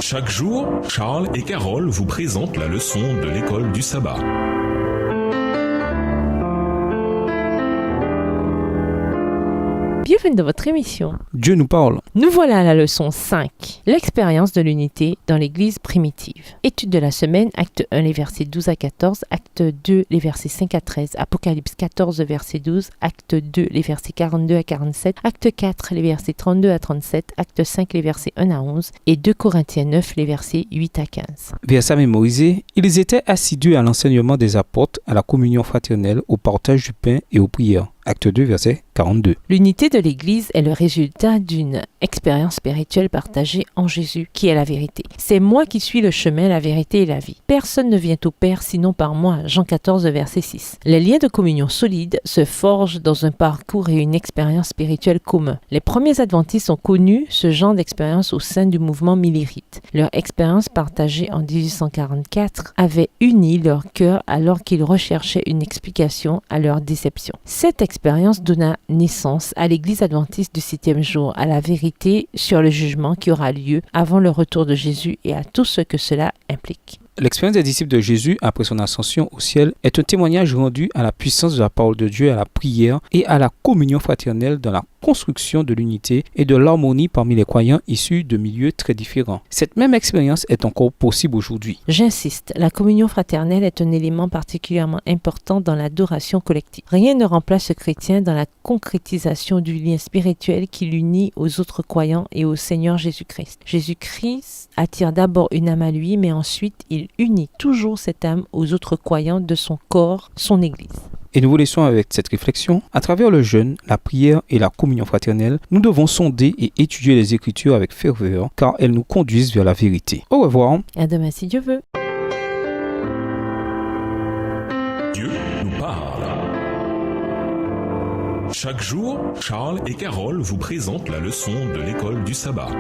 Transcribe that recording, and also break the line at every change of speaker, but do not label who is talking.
Chaque jour, Charles et Carole vous présentent la leçon de l'école du sabbat.
Bienvenue dans votre émission.
Dieu nous parle.
Nous voilà à la leçon 5, l'expérience de l'unité dans l'Église primitive. Étude de la semaine, acte 1, les versets 12 à 14, acte 2, les versets 5 à 13, Apocalypse 14, verset 12, acte 2, les versets 42 à 47, acte 4, les versets 32 à 37, acte 5, les versets 1 à 11 et 2 Corinthiens 9, les versets 8 à 15.
Verset mémorisé, ils étaient assidus à l'enseignement des apôtres, à la communion fraternelle, au partage du pain et aux prières. Acte 2, verset 42.
L'unité de l'Église est le résultat d'une expérience spirituelle partagée en Jésus, qui est la vérité. C'est moi qui suis le chemin, la vérité et la vie. Personne ne vient au Père sinon par moi. Jean 14, verset 6. Les liens de communion solides se forgent dans un parcours et une expérience spirituelle commun. Les premiers adventistes ont connu ce genre d'expérience au sein du mouvement millérite. Leur expérience partagée en 1844 avait uni leur cœur alors qu'ils recherchaient une explication à leur déception. Cette expérience donna naissance à l'Église adventiste du 7e jour, à la vérité sur le jugement qui aura lieu avant le retour de Jésus et à tout ce que cela implique.
L'expérience des disciples de Jésus après son ascension au ciel est un témoignage rendu à la puissance de la parole de Dieu, à la prière et à la communion fraternelle dans la construction de l'unité et de l'harmonie parmi les croyants issus de milieux très différents. Cette même expérience est encore possible aujourd'hui.
J'insiste, la communion fraternelle est un élément particulièrement important dans l'adoration collective. Rien ne remplace le chrétien dans la concrétisation du lien spirituel qui l'unit aux autres croyants et au Seigneur Jésus-Christ. Jésus-Christ attire d'abord une âme à lui, mais ensuite il unit toujours cette âme aux autres croyants de son corps, son Église.
Et nous vous laissons avec cette réflexion. À travers le jeûne, la prière et la communion fraternelle, nous devons sonder et étudier les Écritures avec ferveur, car elles nous conduisent vers la vérité. Au revoir.
À demain si Dieu veut.
Dieu nous parle. Chaque jour, Charles et Carole vous présentent la leçon de l'école du sabbat.